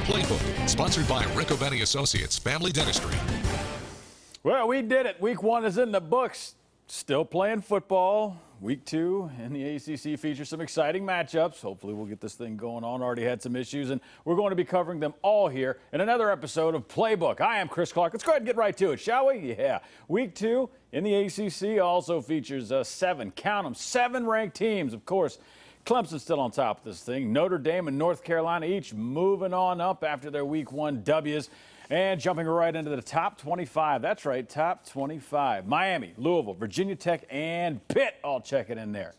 Playbook, sponsored by Rico Benny Associates Family Dentistry. Well, we did it. Week 1 is in the books. Still playing football. Week 2 in the ACC features some exciting matchups. Hopefully we'll get this thing going on. Already had some issues, and we're going to be covering them all here in another episode of Playbook. I am Chris Clark. Let's go ahead and get right to it, shall we? Yeah. Week 2 in the ACC also features 7, count them, 7 ranked teams. Of course, Clemson's still on top of this thing. Notre Dame and North Carolina each moving on up after their Week 1 W's. And jumping right into the top 25. That's right, top 25. Miami, Louisville, Virginia Tech, and Pitt all checking in there.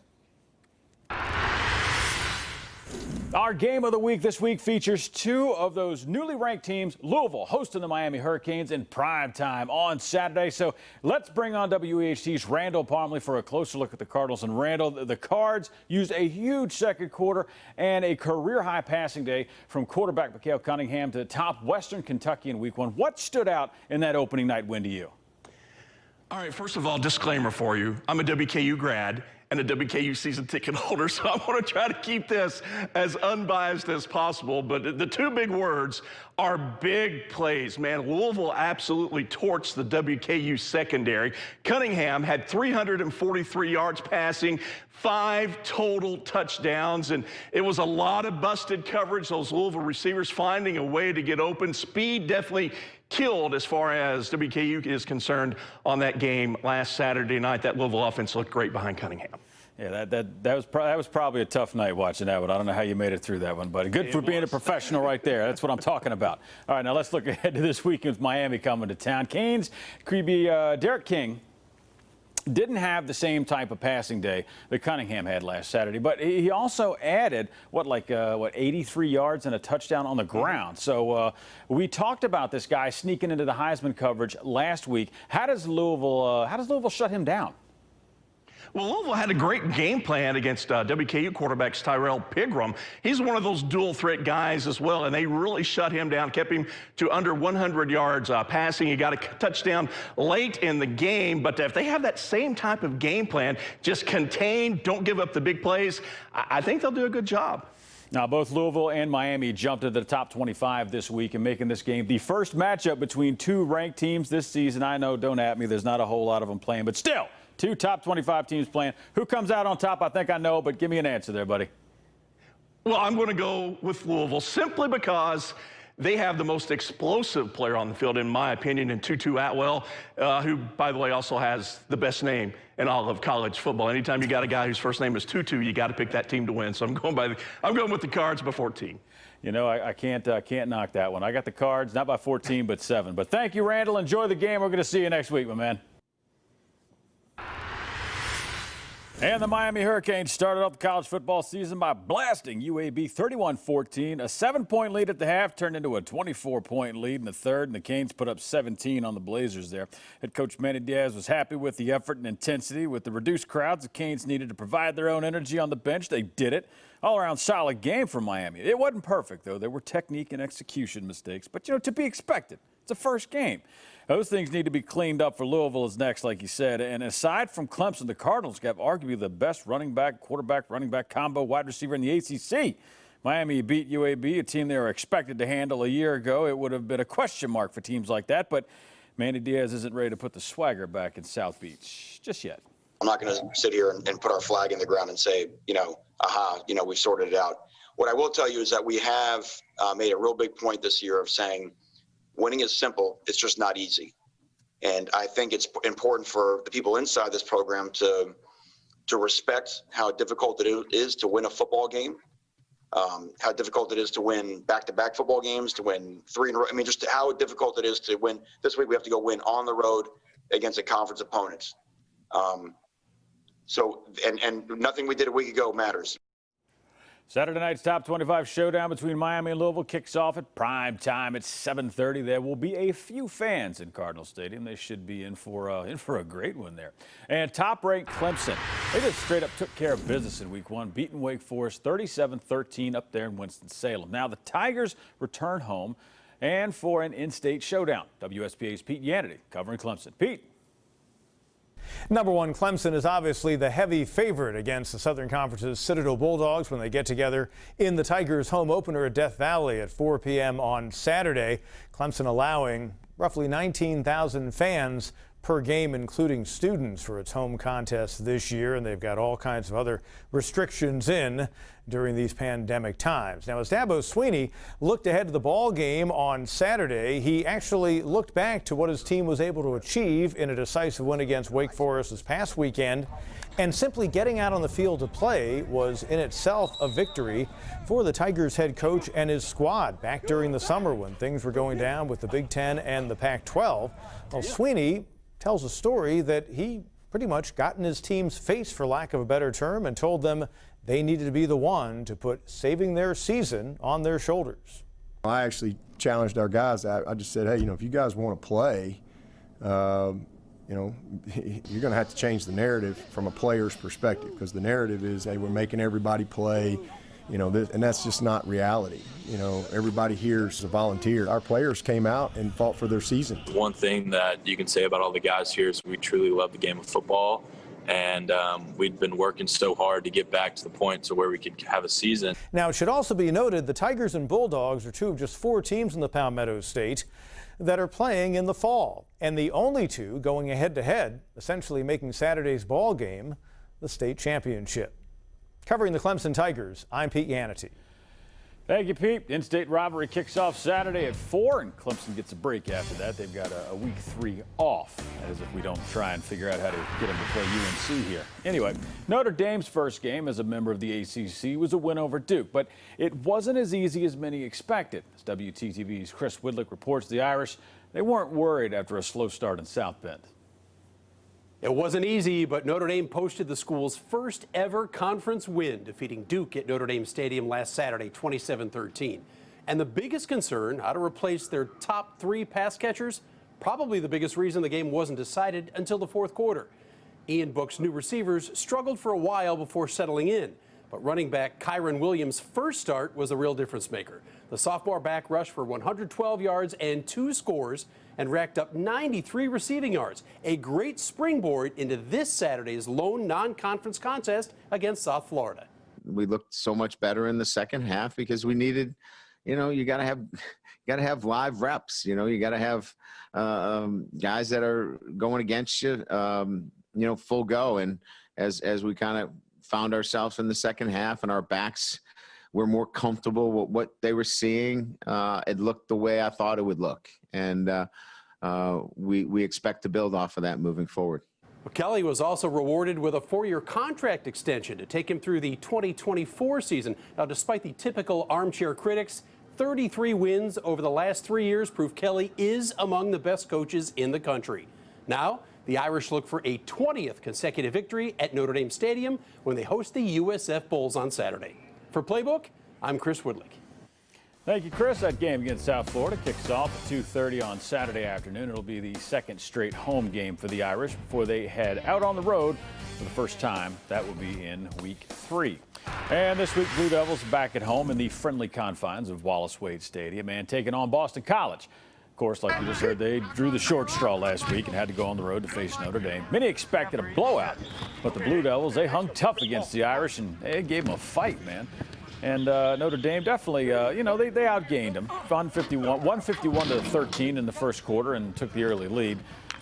Our game of the week this week features 2 of those newly ranked teams. Louisville hosting the Miami Hurricanes in prime time on Saturday. So let's bring on WEHT's Randall Parmley for a closer look at the Cardinals. And Randall, the Cards used a huge second quarter and a career-high passing day from quarterback Mikael Cunningham to top Western Kentucky in Week 1. What stood out in that opening night win to you? All right, first of all, disclaimer for you. I'm a WKU grad and a WKU season ticket holder, so I want to try to keep this as unbiased as possible. But the 2 big words are big plays. Man, Louisville absolutely torched the WKU secondary. Cunningham had 343 yards passing, 5 total touchdowns, and it was a lot of busted coverage. Those Louisville receivers finding a way to get open. Speed definitely killed as far as WKU is concerned on that game last Saturday night. That Louisville offense looked great behind Cunningham. Yeah, that was probably a tough night watching that one. I don't know how you made it through that one, but good for being a professional right there. That's what I'm talking about. All right, now let's look ahead to this weekend with Miami coming to town. Canes, Derek King didn't have the same type of passing day that Cunningham had last Saturday, but he also added, 83 yards and a touchdown on the ground. So we talked about this guy sneaking into the Heisman coverage last week. How does Louisville shut him down? Well, Louisville had a great game plan against WKU quarterbacks Tyrell Pigram. He's one of those dual-threat guys as well, and they really shut him down, kept him to under 100 yards passing. He got a touchdown late in the game, but if they have that same type of game plan, just contain, don't give up the big plays, I think they'll do a good job. Now, both Louisville and Miami jumped into the top 25 this week and making this game the first matchup between 2 ranked teams this season. I know, don't at me, there's not a whole lot of them playing, but still, 2 top 25 teams playing. Who comes out on top? I think I know, but give me an answer there, buddy. Well, I'm going to go with Louisville simply because they have the most explosive player on the field, in my opinion, in Tutu Atwell, who, by the way, also has the best name in all of college football. Anytime you got a guy whose first name is Tutu, you got to pick that team to win. So I'm going with the Cards by 14. You know, I can't knock that one. I got the Cards, not by 14, but 7. But thank you, Randall. Enjoy the game. We're going to see you next week, my man. And the Miami Hurricanes started off the college football season by blasting UAB 31-14. A 7-point lead at the half turned into a 24-point lead in the third, and the Canes put up 17 on the Blazers there. Head coach Manny Diaz was happy with the effort and intensity. With the reduced crowds, the Canes needed to provide their own energy on the bench. They did it. All-around solid game for Miami. It wasn't perfect, though. There were technique and execution mistakes, but, you know, to be expected. It's a first game. Those things need to be cleaned up for Louisville is next, like you said. And aside from Clemson, the Cardinals have arguably the best running back, quarterback, running back combo wide receiver in the ACC. Miami beat UAB, a team they were expected to handle a year ago. It would have been a question mark for teams like that, but Manny Diaz isn't ready to put the swagger back in South Beach just yet. I'm not going to sit here and put our flag in the ground and say, we've sorted it out. What I will tell you is that we have made a real big point this year of saying winning is simple. It's just not easy. And I think it's important for the people inside this program to respect how difficult it is to win a football game, how difficult it is to win back-to-back football games, to win 3 in a row. I mean, just how difficult it is to win. This week we have to go win on the road against a conference opponent. And nothing we did a week ago matters. Saturday night's top 25 showdown between Miami and Louisville kicks off at prime time at 7:30. There will be a few fans in Cardinal Stadium. They should be in for a great one there. And top-ranked Clemson, they just straight up took care of business in Week 1, beating Wake Forest 37-13 up there in Winston-Salem. Now the Tigers return home and for an in-state showdown. WSPA's Pete Yannity covering Clemson. Pete. #1 Clemson is obviously the heavy favorite against the Southern Conference's Citadel Bulldogs when they get together in the Tigers' home opener at Death Valley at 4 p.m. on Saturday. Clemson allowing roughly 19,000 fans per game, including students, for its home contest this year, and they've got all kinds of other restrictions in during these pandemic times. Now, as Dabo Swinney looked ahead to the ball game on Saturday, he actually looked back to what his team was able to achieve in a decisive win against Wake Forest this past weekend, and simply getting out on the field to play was in itself a victory for the Tigers head coach and his squad back during the summer when things were going down with the Big Ten and the Pac-12. Well, Swinney tells a story that he pretty much got in his team's face, for lack of a better term, and told them they needed to be the one to put saving their season on their shoulders. I actually challenged our guys. I just said, hey, if you guys want to play, you're going to have to change the narrative from a player's perspective, because the narrative is, hey, we're making everybody play, and that's just not reality. Everybody here is a volunteer. Our players came out and fought for their season. One thing that you can say about all the guys here is we truly love the game of football, and we've been working so hard to get back to the point to where we could have a season. Now, it should also be noted the Tigers and Bulldogs are two of just 4 teams in the Palmetto State that are playing in the fall, and the only two going head-to-head, essentially making Saturday's ball game the state championship. Covering the Clemson Tigers, I'm Pete Yanity. Thank you, Pete. In-state rivalry kicks off Saturday at 4, and Clemson gets a break after that. They've got a week 3 off, as if we don't try and figure out how to get them to play UNC here. Anyway, Notre Dame's first game as a member of the ACC was a win over Duke, but it wasn't as easy as many expected. As WTTV's Chris Widlick reports, the Irish, they weren't worried after a slow start in South Bend. It wasn't easy, but Notre Dame posted the school's first ever conference win, defeating Duke at Notre Dame Stadium last Saturday, 27-13. And the biggest concern, how to replace their top 3 pass catchers, probably the biggest reason the game wasn't decided until the 4th quarter. Ian Book's new receivers struggled for a while before settling in, but running back Kyron Williams' first start was a real difference maker. The sophomore back rushed for 112 yards and 2 scores and racked up 93 receiving yards, a great springboard into this Saturday's lone non-conference contest against South Florida. We looked so much better in the second half because we needed, you got to have live reps. You got to have guys that are going against you, full go. And as we kind of found ourselves in the second half and our backs were more comfortable with what they were seeing, it looked the way I thought it would look. And we expect to build off of that moving forward. Kelly was also rewarded with a 4-year contract extension to take him through the 2024 season. Now, despite the typical armchair critics, 33 wins over the last 3 years prove Kelly is among the best coaches in the country. Now, the Irish look for a 20th consecutive victory at Notre Dame Stadium when they host the USF Bulls on Saturday. For Playbook, I'm Chris Widlick. Thank you, Chris. That game against South Florida kicks off at 2:30 on Saturday afternoon. It'll be the second straight home game for the Irish before they head out on the road for the first time. That will be in week 3. And this week, Blue Devils back at home in the friendly confines of Wallace Wade Stadium and taking on Boston College. Of course, like we just heard, they drew the short straw last week and had to go on the road to face Notre Dame. Many expected a blowout, but the Blue Devils, they hung tough against the Irish and they gave them a fight, man. And Notre Dame definitely, they outgained them. 151-13 in the first quarter and took the early lead.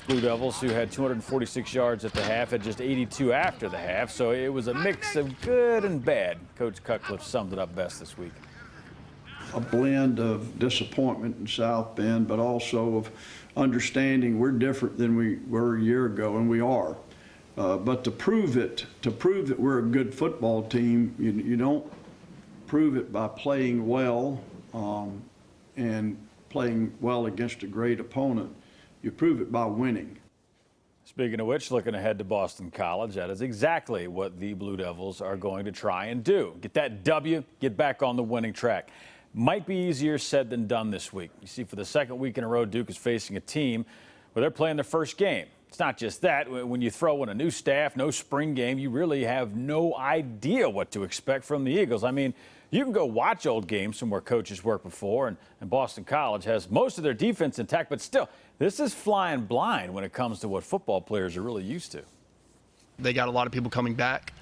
Blue Devils, who had 246 yards at the half, had just 82 after the half. So it was a mix of good and bad. Coach Cutcliffe summed it up best this week. A blend of disappointment in South Bend, but also of understanding we're different than we were a year ago, and we are. But to prove that we're a good football team, you don't prove it by playing well and playing well against a great opponent. You prove it by winning. Speaking of which, looking ahead to Boston College, that is exactly what the Blue Devils are going to try and do. Get that W, get back on the winning track. Might be easier said than done this week. You see, for the second week in a row, Duke is facing a team where they're playing their first game. It's not just that. When you throw in a new staff, no spring game, you really have no idea what to expect from the Eagles. I mean, you can go watch old games from where coaches worked before, and Boston College has most of their defense intact, but still, this is flying blind when it comes to what football players are really used to. They got a lot of people coming back.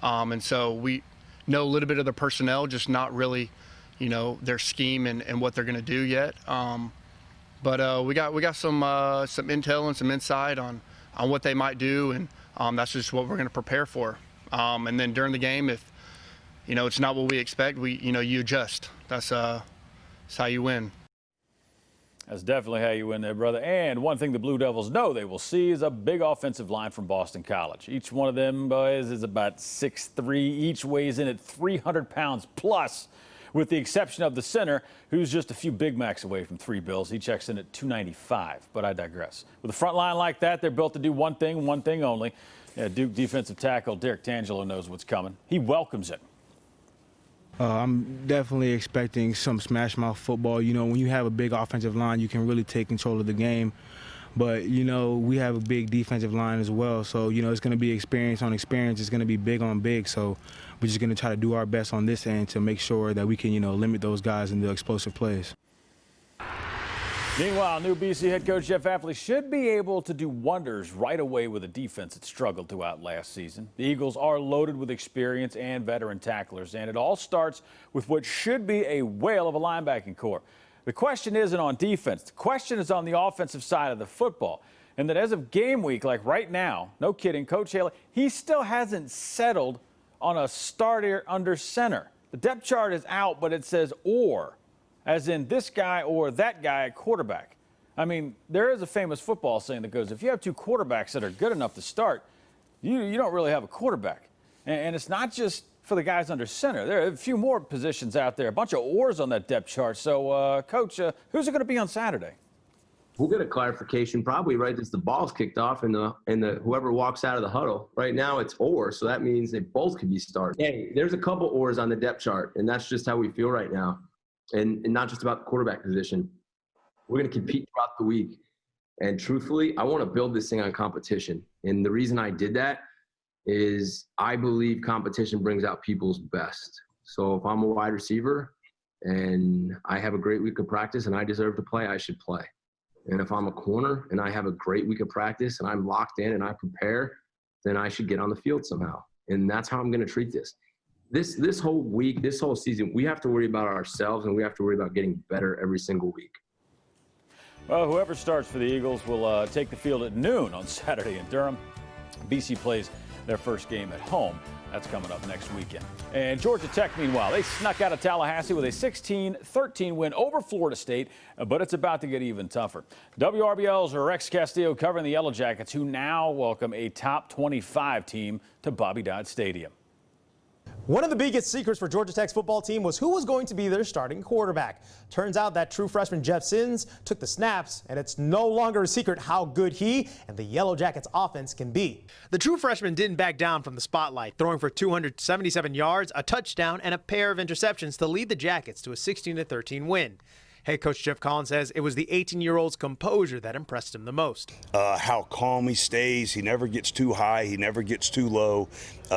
And so we know a little bit of their personnel, just not really, their scheme and what they're going to do yet. But we got some intel and some insight on what they might do, and that's just what we're going to prepare for. And then during the game, if it's not what we expect, you adjust. That's how you win. That's definitely how you win there, brother. And one thing the Blue Devils know they will see is a big offensive line from Boston College. Each one of them boys is about 6'3". Each weighs in at 300 pounds plus, with the exception of the center, who's just a few Big Macs away from 3 bills. He checks in at 295, but I digress. With a front line like that, they're built to do one thing only. Yeah, Duke defensive tackle Derek Tangelo knows what's coming. He welcomes it. I'm definitely expecting some smash mouth football. When you have a big offensive line, you can really take control of the game. But, we have a big defensive line as well. So, it's going to be experience on experience. It's going to be big on big. So we're just going to try to do our best on this end to make sure that we can, limit those guys and do explosive plays. Meanwhile, new BC head coach Jeff Affley should be able to do wonders right away with a defense that struggled throughout last season. The Eagles are loaded with experience and veteran tacklers, and it all starts with what should be a whale of a linebacking core. The question isn't on defense. The question is on the offensive side of the football. And that as of game week, like right now, no kidding, Coach Haley, he still hasn't settled on a starter under center. The depth chart is out, but it says or, as in this guy or that guy at quarterback. I mean, there is a famous football saying that goes, if you have 2 quarterbacks that are good enough to start, you don't really have a quarterback. And it's not just for the guys under center. There are a few more positions out there, a bunch of ors on that depth chart. So, Coach, who's it going to be on Saturday? We'll get a clarification probably right as the ball's kicked off and the whoever walks out of the huddle. Right now it's or, so that means they both could be starting. Hey, there's a couple ors on the depth chart, and that's just how we feel right now. And not just about the quarterback position. We're going to compete throughout the week. And truthfully, I want to build this thing on competition. And the reason I did that is I believe competition brings out people's best. So if I'm a wide receiver and I have a great week of practice and I deserve to play, I should play. And if I'm a corner and I have a great week of practice and I'm locked in and I prepare, then I should get on the field somehow. And that's how I'm going to treat this. This whole week, this whole season, we have to worry about ourselves and we have to worry about getting better every single week. Well, whoever starts for the Eagles will take the field at noon on Saturday in Durham. BC plays their first game at home. That's coming up next weekend. And Georgia Tech, meanwhile, they snuck out of Tallahassee with a 16-13 win over Florida State, but it's about to get even tougher. WRBL's Rex Castillo covering the Yellow Jackets, who now welcome a top 25 team to Bobby Dodd Stadium. One of the biggest secrets for Georgia Tech's football team was who was going to be their starting quarterback. Turns out that true freshman Jeff Sims took the snaps, and it's no longer a secret how good he and the Yellow Jackets offense can be. The true freshman didn't back down from the spotlight, throwing for 277 yards, a touchdown, and a pair of interceptions to lead the Jackets to a 16-13 win. Head coach Jeff Collins says it was the 18-year-old's composure that impressed him the most. How calm he stays. He never gets too high. He never gets too low.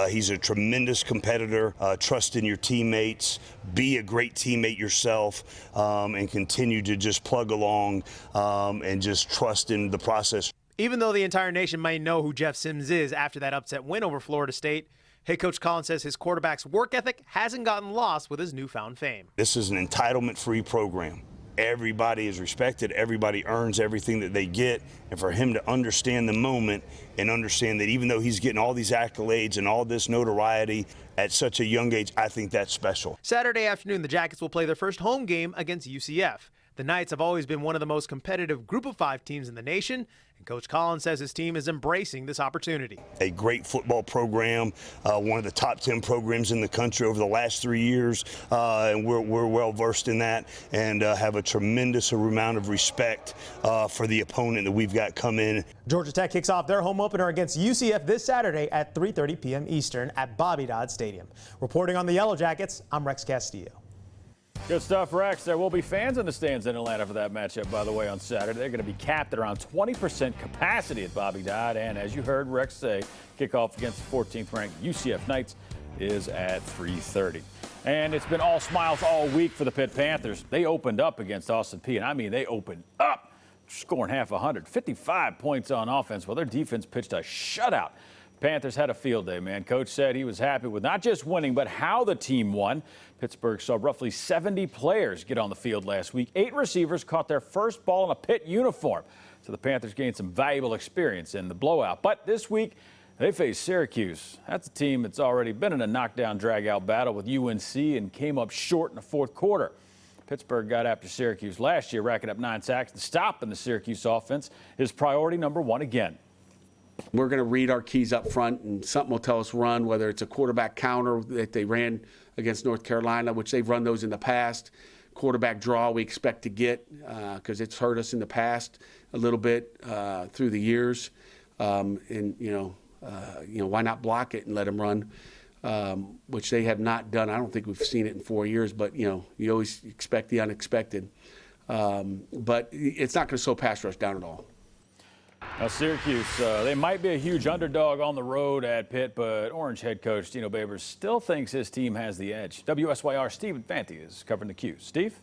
He's a tremendous competitor. Trust in your teammates. Be a great teammate yourself, and continue to just plug along and just trust in the process. Even though the entire nation may know who Jeff Sims is after that upset win over Florida State, head coach Collins says his quarterback's work ethic hasn't gotten lost with his newfound fame. This is an entitlement-free program. Everybody is respected. Everybody earns everything that they get. And for him to understand the moment and understand that even though he's getting all these accolades and all this notoriety at such a young age, I think that's special. Saturday afternoon, the Jackets will play their first home game against UCF. The Knights have always been one of the most competitive group of 5 teams in the nation, and Coach Collins says his team is embracing this opportunity. A great football program, one of the top 10 programs in the country over the last 3 years, and we're well versed in that and have a tremendous amount of respect for the opponent that we've got come in. Georgia Tech kicks off their home opener against UCF this Saturday at 3:30 p.m. Eastern at Bobby Dodd Stadium. Reporting on the Yellow Jackets, I'm Rex Castillo. Good stuff, Rex. There will be fans in the stands in Atlanta for that matchup, by the way, on Saturday. They're going to be capped at around 20% capacity at Bobby Dodd. And as you heard Rex say, kickoff against the 14th-ranked UCF Knights is at 3:30. And it's been all smiles all week for the Pitt Panthers. They opened up against Austin Peay, and I mean they opened up, scoring half 100, 55 points on offense, while their defense pitched a shutout. Panthers had a field day, man. Coach said he was happy with not just winning, but how the team won. Pittsburgh saw roughly 70 players get on the field last week. 8 receivers caught their first ball in a Pitt uniform. So the Panthers gained some valuable experience in the blowout. But this week, they face Syracuse. That's a team that's already been in a knockdown, drag-out battle with UNC and came up short in the fourth quarter. Pittsburgh got after Syracuse last year, racking up 9 sacks. The stop in the Syracuse offense is priority number 1 again. We're going to read our keys up front, and something will tell us run, whether it's a quarterback counter that they ran against North Carolina, which they've run those in the past. Quarterback draw we expect to get because it's hurt us in the past a little bit through the years. And, why not block it and let them run, which they have not done. I don't think we've seen it in 4 years, but, you always expect the unexpected. But it's not going to slow pass rush down at all. Now, Syracuse, they might be a huge underdog on the road at Pitt, but Orange head coach Dino Babers still thinks his team has the edge. WSYR Stephen Fanti is covering the Qs. Steve?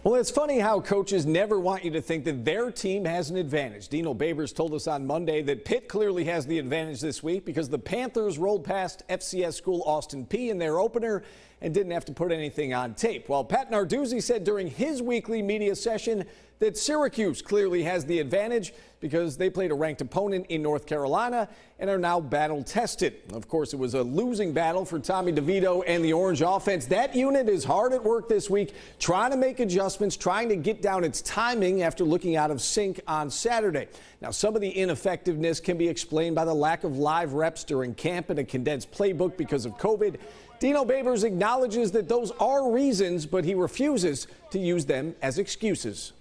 Well, it's funny how coaches never want you to think that their team has an advantage. Dino Babers told us on Monday that Pitt clearly has the advantage this week because the Panthers rolled past FCS school Austin Peay in their opener and didn't have to put anything on tape. While Pat Narduzzi said during his weekly media session that Syracuse clearly has the advantage because they played a ranked opponent in North Carolina and are now battle tested. Of course, it was a losing battle for Tommy DeVito and the Orange offense. That unit is hard at work this week, trying to make adjustments, trying to get down its timing after looking out of sync on Saturday. Now, some of the ineffectiveness can be explained by the lack of live reps during camp and a condensed playbook because of COVID. Dino Babers acknowledges that those are reasons, but he refuses to use them as excuses.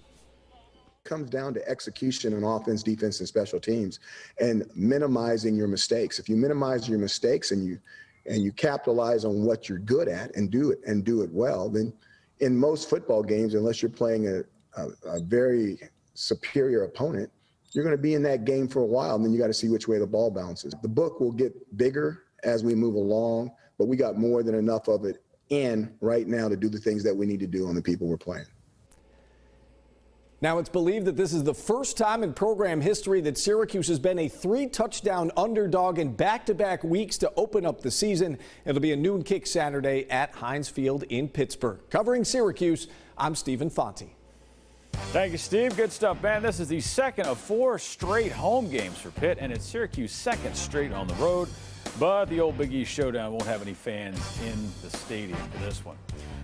Comes down to execution on offense, defense, and special teams, and minimizing your mistakes. If you minimize your mistakes and you capitalize on what you're good at and do it well, then in most football games, unless you're playing a very superior opponent, you're going to be in that game for a while, and then you got to see which way the ball bounces. The book will get bigger as we move along, but we got more than enough of it in right now to do the things that we need to do on the people we're playing. Now, it's believed that this is the first time in program history that Syracuse has been a 3-touchdown underdog in back-to-back weeks to open up the season. It'll be a noon kick Saturday at Heinz Field in Pittsburgh. Covering Syracuse, I'm Stephen Fanti. Thank you, Steve. Good stuff, man. This is the second of 4 straight home games for Pitt, and it's Syracuse's second straight on the road. But the old Big East Showdown won't have any fans in the stadium for this one.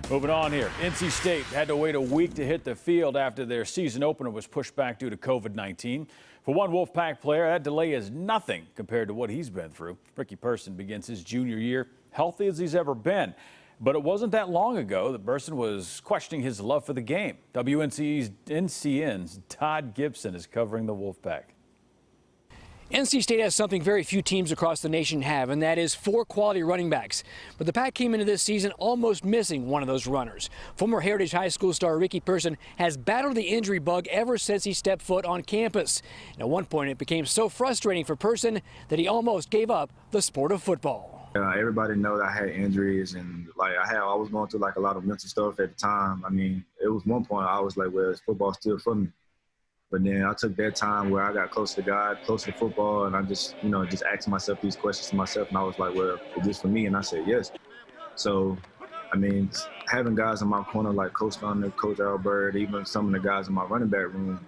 Moving on here, NC State had to wait a week to hit the field after their season opener was pushed back due to COVID-19. For one Wolfpack player, that delay is nothing compared to what he's been through. Ricky Person begins his junior year healthy as he's ever been. But it wasn't that long ago that Person was questioning his love for the game. NCN's Todd Gibson is covering the Wolfpack. NC State has something very few teams across the nation have, and that is 4 quality running backs. But the Pack came into this season almost missing one of those runners. Former Heritage High School star Ricky Person has battled the injury bug ever since he stepped foot on campus. And at one point, it became so frustrating for Person that he almost gave up the sport of football. Everybody knows I had injuries, and I was going through a lot of mental stuff at the time. I mean, it was one point I was like, well, is football still for me? But then I took that time where I got close to God, close to football, and I just asked myself these questions to myself, and I was like, well, is this for me? And I said, yes. So, I mean, having guys in my corner like Coach Thunder, Coach Albert, even some of the guys in my running back room,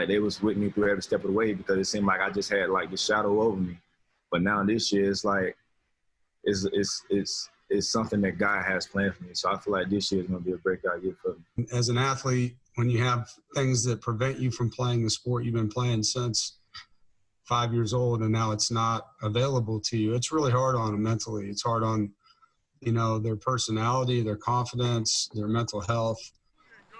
they was with me through every step of the way because it seemed like I just had this shadow over me. But now this year, it's it's something that God has planned for me. So I feel like this year is going to be a breakout year for me. As an athlete, when you have things that prevent you from playing the sport you've been playing since 5 years old and now it's not available to you, it's really hard on them mentally. It's hard on, their personality, their confidence, their mental health.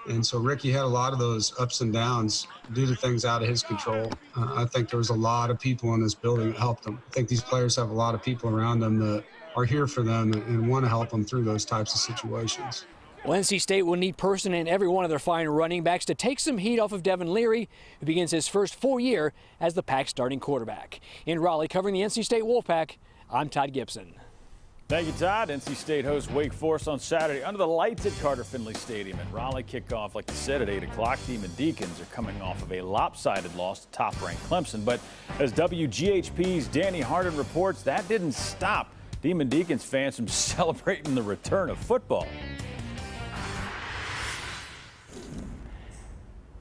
And so Ricky had a lot of those ups and downs due to things out of his control. I think there was a lot of people in this building that helped him. I think these players have a lot of people around them that are here for them and want to help them through those types of situations. Well, NC State will need Person and every one of their fine running backs to take some heat off of Devin Leary, who begins his first full year as the Pack's starting quarterback. In Raleigh, covering the NC State Wolfpack, I'm Todd Gibson. Thank you, Todd. NC State hosts Wake Forest on Saturday under the lights at Carter Finley Stadium in Raleigh. Kickoff, like you said, at 8 o'clock. Demon Deacons are coming off of a lopsided loss to top-ranked Clemson. But as WGHP's Danny Harden reports, that didn't stop Demon Deacons fans from celebrating the return of football.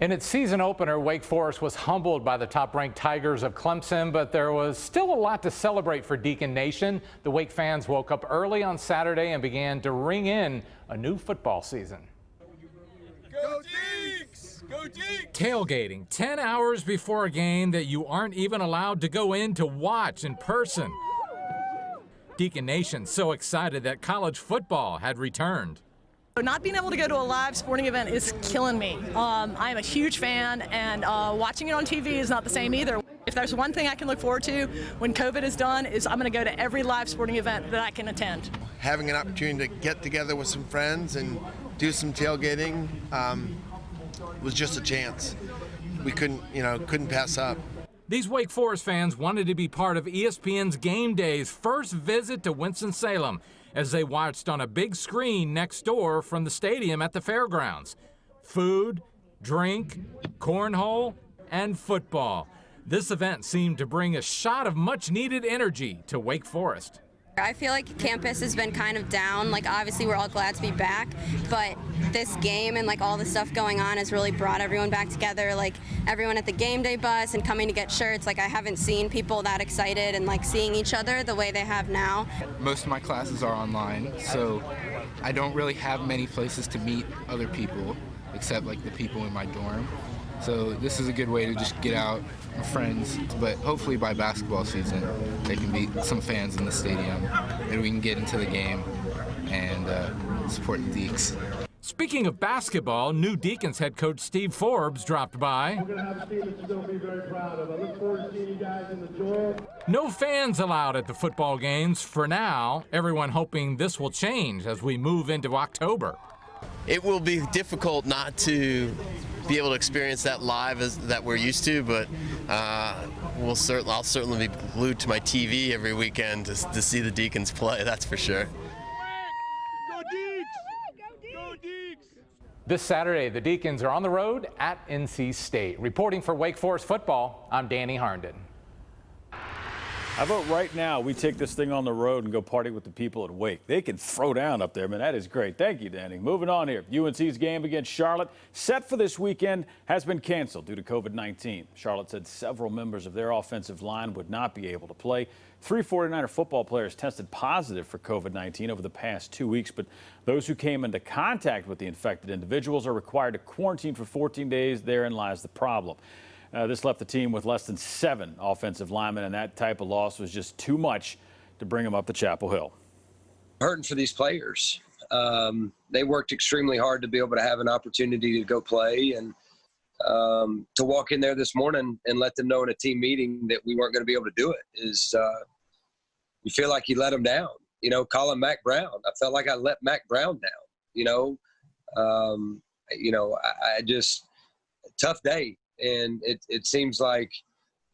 In its season opener, Wake Forest was humbled by the top-ranked Tigers of Clemson, but there was still a lot to celebrate for Deacon Nation. The Wake fans woke up early on Saturday and began to ring in a new football season. Go Deeks! Go Deeks! Tailgating 10 hours before a game that you aren't even allowed to go in to watch in person. Deacon Nation so excited that college football had returned. Not being able to go to a live sporting event is killing me. I am a huge fan, and watching it on TV is not the same either. If there's one thing I can look forward to when COVID is done, is I'm going to go to every live sporting event that I can attend. Having an opportunity to get together with some friends and do some tailgating was just a chance. We couldn't pass up. These Wake Forest fans wanted to be part of ESPN's Game Day's first visit to Winston-Salem as they watched on a big screen next door from the stadium at the fairgrounds. Food, drink, cornhole, and football. This event seemed to bring a shot of much-needed energy to Wake Forest. I feel like campus has been kind of down. Like, obviously we're all glad to be back, but this game and like all the stuff going on has really brought everyone back together. Like everyone at the game day bus and coming to get shirts. Like I haven't seen people that excited and like seeing each other the way they have now. Most of my classes are online, so I don't really have many places to meet other people except like the people in my dorm. So this is a good way to just get out with friends, but hopefully by basketball season there can be some fans in the stadium and we can get into the game and support the Deeks. Speaking of basketball, new Deacons head coach Steve Forbes dropped by. We're going to have a team that you're going to be very proud of. I look forward to seeing you guys in the door. No fans allowed at the football games for now. Everyone hoping this will change as we move into October. It will be difficult not to be able to experience that live as that we're used to, but I'll certainly be glued to my TV every weekend to see the Deacons play, that's for sure. Go Deeks! Go Deeks! This Saturday, the Deacons are on the road at NC State. Reporting for Wake Forest football, I'm Danny Harnden. How about right now we take this thing on the road and go party with the people at Wake? They can throw down up there, man. That is great. Thank you, Danny. Moving on here. UNC's game against Charlotte, set for this weekend, has been canceled due to COVID-19. Charlotte said several members of their offensive line would not be able to play. 3 49er football players tested positive for COVID-19 over the past 2 weeks, but those who came into contact with the infected individuals are required to quarantine for 14 days. Therein lies the problem. This left the team with less than 7 offensive linemen, and that type of loss was just too much to bring them up to Chapel Hill. Hurting for these players. They worked extremely hard to be able to have an opportunity to go play, and to walk in there this morning and let them know in a team meeting that we weren't going to be able to do it is you feel like you let them down. You know, calling Mac Brown. I felt like I let Mac Brown down. I just tough day. And it seems like,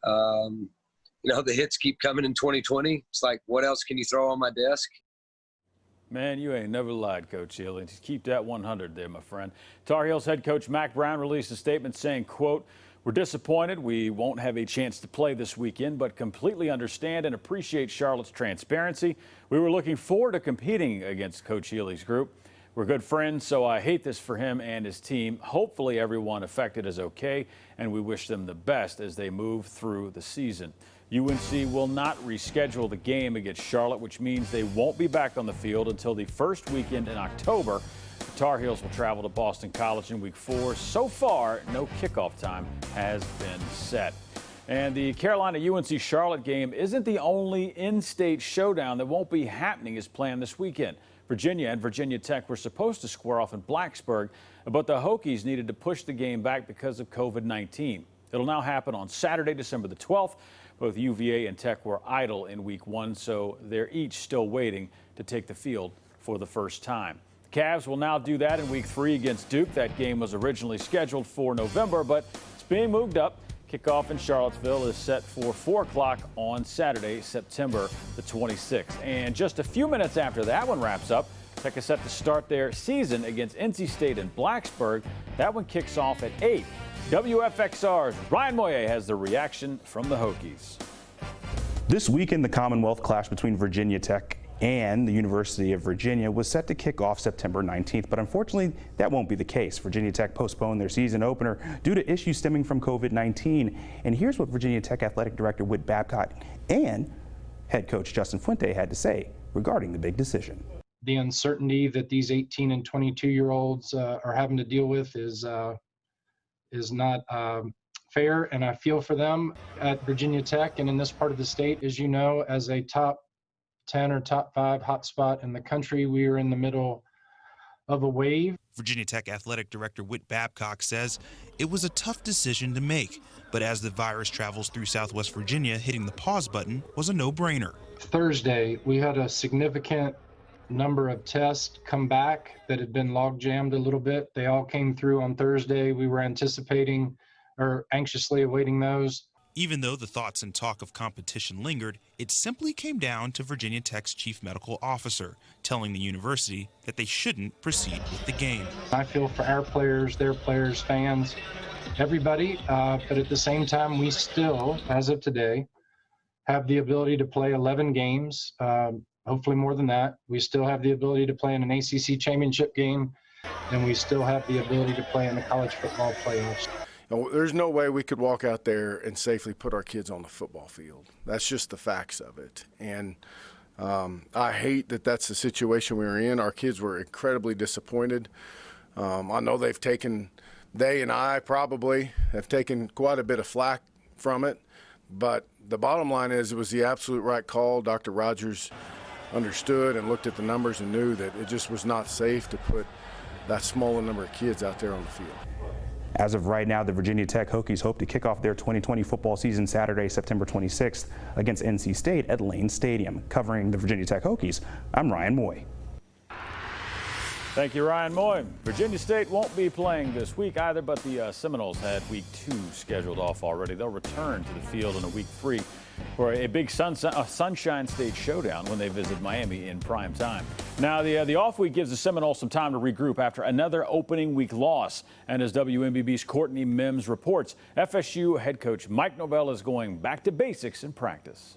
the hits keep coming in 2020. It's like, what else can you throw on my desk? Man, you ain't never lied, Coach Hill. Just keep that 100 there, my friend. Tar Heels head coach Mac Brown released a statement saying, quote, "We're disappointed we won't have a chance to play this weekend, but completely understand and appreciate Charlotte's transparency. We were looking forward to competing against Coach Healy's group. We're good friends, so I hate this for him and his team. Hopefully everyone affected is okay, and we wish them the best as they move through the season." UNC will not reschedule the game against Charlotte, which means they won't be back on the field until the first weekend in October. The Tar Heels will travel to Boston College in week 4. So far, no kickoff time has been set. And the Carolina-UNC Charlotte game isn't the only in-state showdown that won't be happening as planned this weekend. Virginia and Virginia Tech were supposed to square off in Blacksburg, but the Hokies needed to push the game back because of COVID-19. It'll now happen on Saturday, December the 12th. Both UVA and Tech were idle in week 1, so they're each still waiting to take the field for the first time. The Cavs will now do that in week 3 against Duke. That game was originally scheduled for November, but it's being moved up. Kickoff in Charlottesville is set for 4 o'clock on Saturday, September the 26th. And just a few minutes after that one wraps up, Tech is set to start their season against NC State in Blacksburg. That one kicks off at 8. WFXR's Ryan Moye has the reaction from the Hokies. This weekend, the Commonwealth clash between Virginia Tech and the University of Virginia was set to kick off September 19th, but unfortunately that won't be the case. Virginia Tech postponed their season opener due to issues stemming from COVID-19. And here's what Virginia Tech Athletic Director Whit Babcock and head coach Justin Fuente had to say regarding the big decision. The uncertainty that these 18 and 22-year-olds are having to deal with is not fair, and I feel for them at Virginia Tech and in this part of the state. As you know, as a top 10 or top 5 hotspot in the country, we are in the middle of a wave. Virginia Tech Athletic Director Whit Babcock says it was a tough decision to make, but as the virus travels through Southwest Virginia, hitting the pause button was a no-brainer. Thursday, we had a significant number of tests come back that had been log jammed a little bit. They all came through on Thursday. We were anticipating or anxiously awaiting those. Even though the thoughts and talk of competition lingered, it simply came down to Virginia Tech's chief medical officer telling the university that they shouldn't proceed with the game. I feel for our players, their players, fans, everybody, but at the same time, we still, as of today, have the ability to play 11 games, hopefully more than that. We still have the ability to play in an ACC championship game, and we still have the ability to play in the college football playoffs. There's no way we could walk out there and safely put our kids on the football field. That's just the facts of it. And I hate that that's the situation we were in. Our kids were incredibly disappointed. I know they and I probably have taken quite a bit of flack from it. But the bottom line is it was the absolute right call. Dr. Rogers understood and looked at the numbers and knew that it just was not safe to put that small a number of kids out there on the field. As of right now, the Virginia Tech Hokies hope to kick off their 2020 football season Saturday, September 26th against NC State at Lane Stadium. Covering the Virginia Tech Hokies, I'm Ryan Moy. Thank you, Ryan Moy. Virginia State won't be playing this week either, but the Seminoles had week 2 scheduled off already. They'll return to the field in a week 3 for a big Sunshine State showdown when they visit Miami in prime time. Now, the off week gives the Seminoles some time to regroup after another opening week loss. And as WMBB's Courtney Mims reports, FSU head coach Mike Norvell is going back to basics in practice.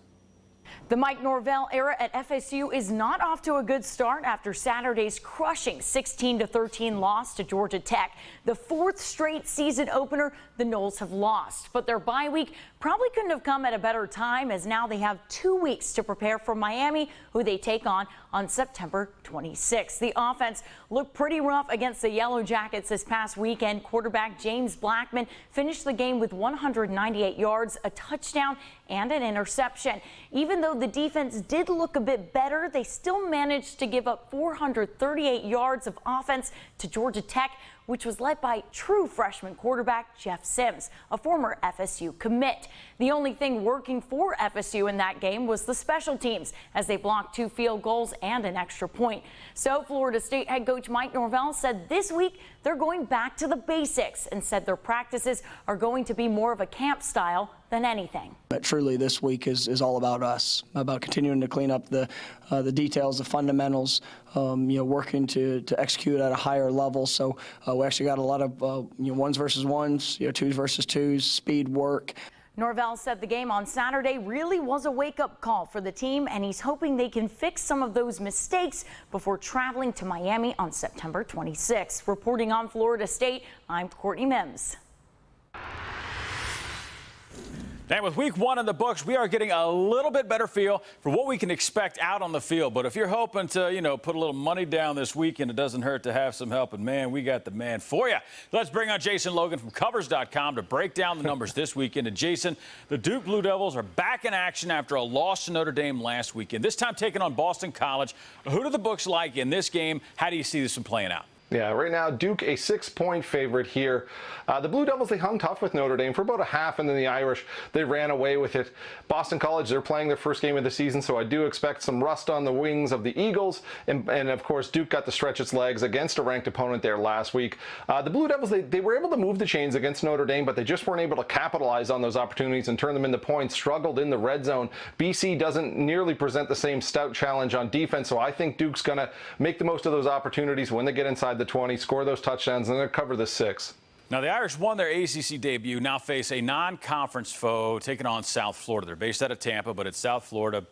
The Mike Norvell era at FSU is not off to a good start after Saturday's crushing 16-13 loss to Georgia Tech. The 4th straight season opener the Noles have lost, but their bye week probably couldn't have come at a better time, as now they have 2 weeks to prepare for Miami, who they take on September 26th. The offense looked pretty rough against the Yellow Jackets this past weekend. Quarterback James Blackman finished the game with 198 yards, a touchdown, and an interception. Even though the defense did look a bit better, they still managed to give up 438 yards of offense to Georgia Tech, which was led by true freshman quarterback Jeff Sims, a former FSU commit. The only thing working for FSU in that game was the special teams, as they blocked 2 field goals and an extra point. So Florida State head coach Mike Norvell said this week they're going back to the basics, and said their practices are going to be more of a camp style than anything. But truly this week is all about us, about continuing to clean up the details, the fundamentals, working to execute at a higher level. So we actually got a lot of ones versus ones, twos versus twos, speed work. Norvell said the game on Saturday really was a wake-up call for the team, and he's hoping they can fix some of those mistakes before traveling to Miami on September 26th. Reporting on Florida State, I'm Courtney Mims. And with week 1 in the books, we are getting a little bit better feel for what we can expect out on the field. But if you're hoping to, put a little money down this weekend, it doesn't hurt to have some help. And, man, we got the man for you. Let's bring on Jason Logan from Covers.com to break down the numbers this weekend. And, Jason, the Duke Blue Devils are back in action after a loss to Notre Dame last weekend, this time taking on Boston College. Who do the books like in this game? How do you see this one playing out? Yeah, right now, Duke a 6-point favorite here. The Blue Devils, they hung tough with Notre Dame for about a half, and then the Irish, they ran away with it. Boston College, they're playing their first game of the season, so I do expect some rust on the wings of the Eagles. And of course, Duke got to stretch its legs against a ranked opponent there last week. The Blue Devils, they were able to move the chains against Notre Dame, but they just weren't able to capitalize on those opportunities and turn them into points, struggled in the red zone. BC doesn't nearly present the same stout challenge on defense, so I think Duke's going to make the most of those opportunities when they get inside the 20, score those touchdowns, and then cover the 6. Now, the Irish won their ACC debut, now face a non-conference foe taking on South Florida. They're based out of Tampa, but it's South Florida.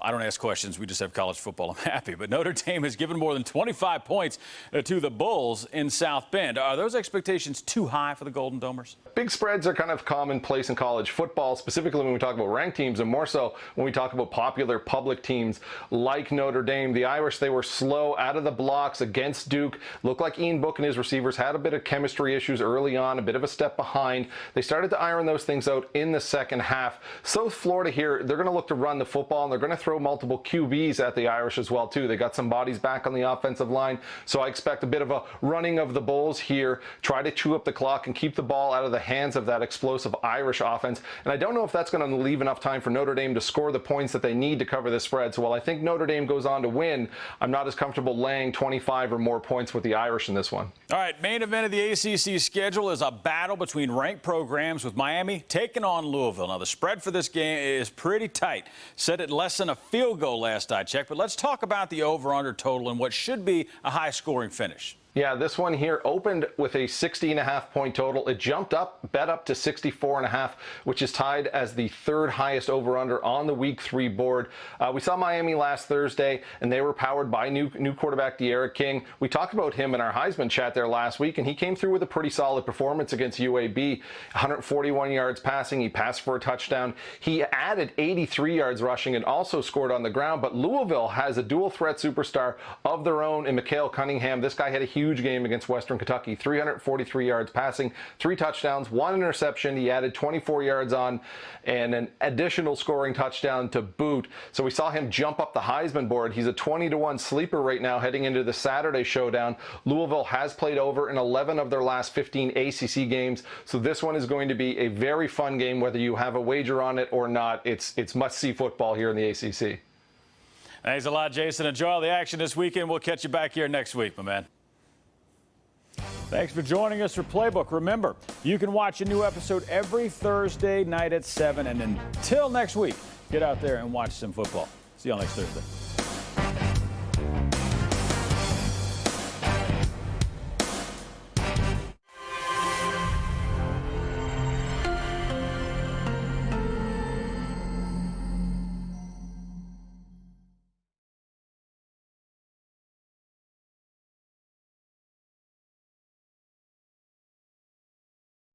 I don't ask questions. We just have college football. I'm happy. But Notre Dame has given more than 25 points to the Bulls in South Bend. Are those expectations too high for the Golden Domers? Big spreads are kind of commonplace in college football, specifically when we talk about ranked teams, and more so when we talk about popular public teams like Notre Dame. The Irish, they were slow out of the blocks against Duke. Looked like Ian Book and his receivers had a bit of chemistry issues early on, a bit of a step behind. They started to iron those things out in the second half. South Florida here, they're going to look to run the football, and they're going to throw multiple QBs at the Irish as well, too. They got some bodies back on the offensive line, so I expect a bit of a running of the Bulls here, try to chew up the clock and keep the ball out of the hands of that explosive Irish offense. And I don't know if that's going to leave enough time for Notre Dame to score the points that they need to cover the spread. So while I think Notre Dame goes on to win, I'm not as comfortable laying 25 or more points with the Irish in this one. All right, main event of the ACC schedule is a battle between ranked programs, with Miami taking on Louisville. Now, the spread for this game is pretty tight, set at less than a field goal last I checked. But let's talk about the over-under total and what should be a high-scoring finish. Yeah, this one here opened with a 60.5-point total. It jumped up, bet up to 64.5, which is tied as the third highest over-under on the Week 3 board. We saw Miami last Thursday, and they were powered by new quarterback De'Ara King. We talked about him in our Heisman chat there last week, and he came through with a pretty solid performance against UAB. 141 yards passing. He passed for a touchdown. He added 83 yards rushing and also scored on the ground. But Louisville has a dual-threat superstar of their own in Mikhail Cunningham. This guy had a huge game against Western Kentucky, 343 yards passing, 3 touchdowns, 1 interception. He added 24 yards on and an additional scoring touchdown to boot. So we saw him jump up the Heisman board. He's a 20-1 sleeper right now heading into the Saturday showdown. Louisville has played over in 11 of their last 15 ACC games. So this one is going to be a very fun game, whether you have a wager on it or not. It's must-see football here in the ACC. Thanks a lot, Jason. Enjoy all the action this weekend. We'll catch you back here next week, my man. Thanks for joining us for Playbook. Remember, you can watch a new episode every Thursday night at 7. And until next week, get out there and watch some football. See you all next Thursday.